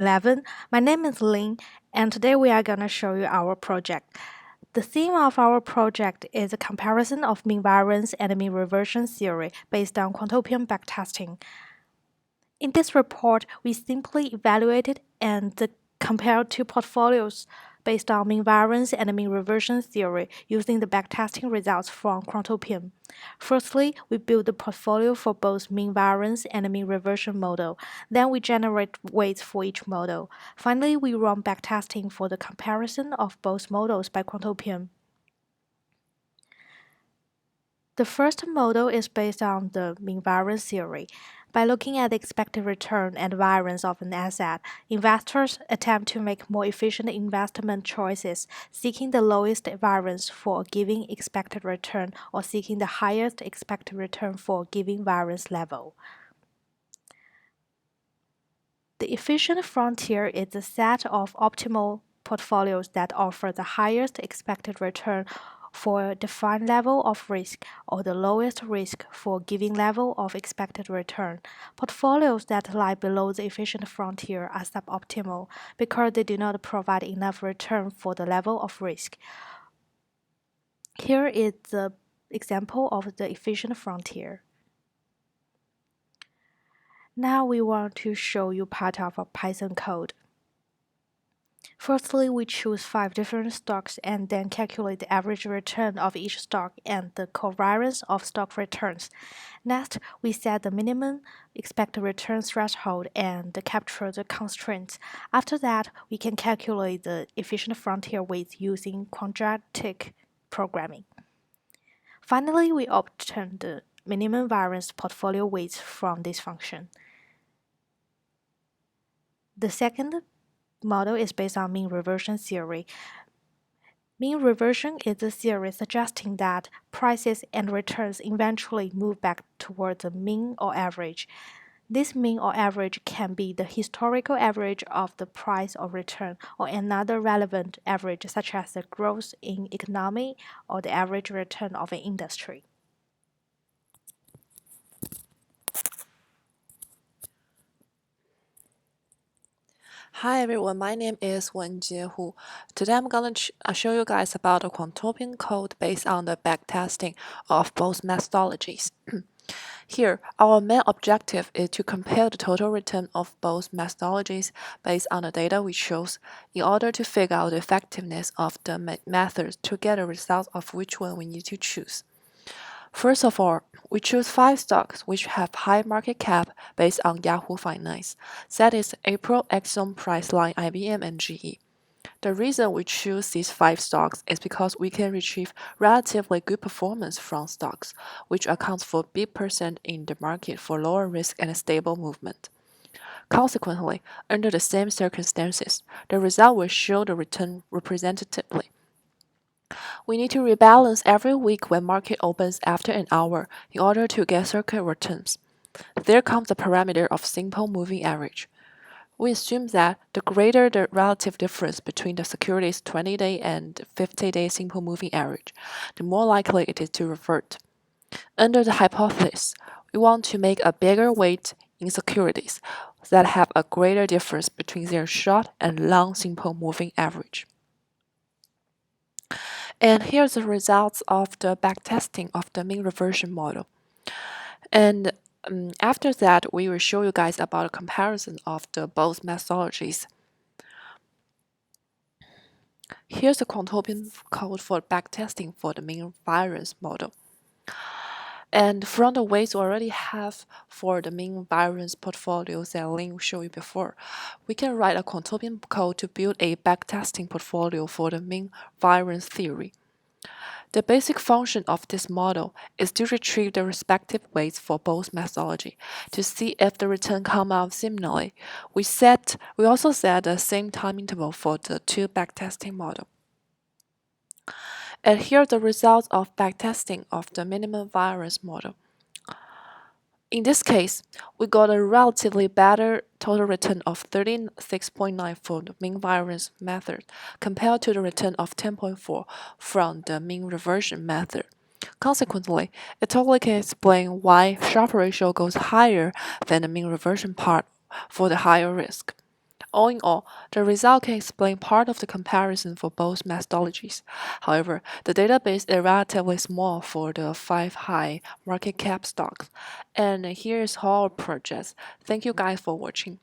11. My name is Lin, and today we are going to show you our project. The theme of our project is a comparison of mean-variance and mean-reversion theory based on quantopian backtesting. In this report, we simply evaluated and compared two portfolios based on mean-variance and mean-reversion theory using the backtesting results from quantopian. Firstly, we build the portfolio for both mean-variance and mean-reversion model. Then we generate weights for each model. Finally, we run backtesting for the comparison of both models by quantopian. The first model is based on the mean-variance theory. By looking at the expected return and variance of an asset, investors attempt to make more efficient investment choices, seeking the lowest variance for a given expected return or seeking the highest expected return for a given variance level. The efficient frontier is a set of optimal portfolios that offer the highest expected return for a defined level of risk or the lowest risk for a given level of expected return. Portfolios that lie below the efficient frontier are suboptimal because they do not provide enough return for the level of risk. Here is the example of the efficient frontier. Now we want to show you part of a Python code. Firstly, we choose 5 different stocks and then calculate the average return of each stock and the covariance of stock returns. Next, we set the minimum expected return threshold and capture the constraints. After that, we can calculate the efficient frontier weights using quadratic programming. Finally, we obtain the minimum variance portfolio weights from this function. The second model is based on mean-reversion theory. Mean-reversion is a theory suggesting that prices and returns eventually move back toward the mean or average. This mean or average can be the historical average of the price or return or another relevant average such as the growth in economy or the average return of an industry. Hi everyone, my name is Wenjie Hu. Today I'm going to show you guys about a quantopian code based on the backtesting of both methodologies. Here, our main objective is to compare the total return of both methodologies based on the data we chose in order to figure out the effectiveness of the methods to get a result of which one we need to choose. First of all, we choose 5 stocks which have high market cap based on Yahoo Finance. That is April Exxon Priceline, IBM, and GE. The reason we choose these 5 stocks is because we can retrieve relatively good performance from stocks, which accounts for big percent in the market for lower risk and stable movement. Consequently, under the same circumstances, the result will show the return representatively. We need to rebalance every week when market opens after an hour in order to get circuit returns. There comes the parameter of simple moving average. We assume that the greater the relative difference between the security's 20-day and 50-day simple moving average, the more likely it is to revert. Under the hypothesis, we want to make a bigger weight in securities that have a greater difference between their short and long simple moving average. And here's the results of the backtesting of the mean-reversion model. And after that, we will show you guys about a comparison of the both methodologies. Here's the quantopian code for backtesting for the mean-variance model. And from the weights we already have for the mean-variance portfolios that Lin showed you before, we can write a quantopian code to build a backtesting portfolio for the mean-variance theory. The basic function of this model is to retrieve the respective weights for both methodology to see if the return come out similarly. We also set the same time interval for the two backtesting model. And here are the results of backtesting of the minimum variance model. In this case, we got a relatively better total return of 36.9 for the mean variance method compared to the return of 10.4 from the mean reversion method. Consequently, it totally can explain why Sharpe ratio goes higher than the mean reversion part for the higher risk. All in all, the result can explain part of the comparison for both methodologies. However, the database is relatively small for the 5 high market cap stocks. And here is all our projects. Thank you guys for watching.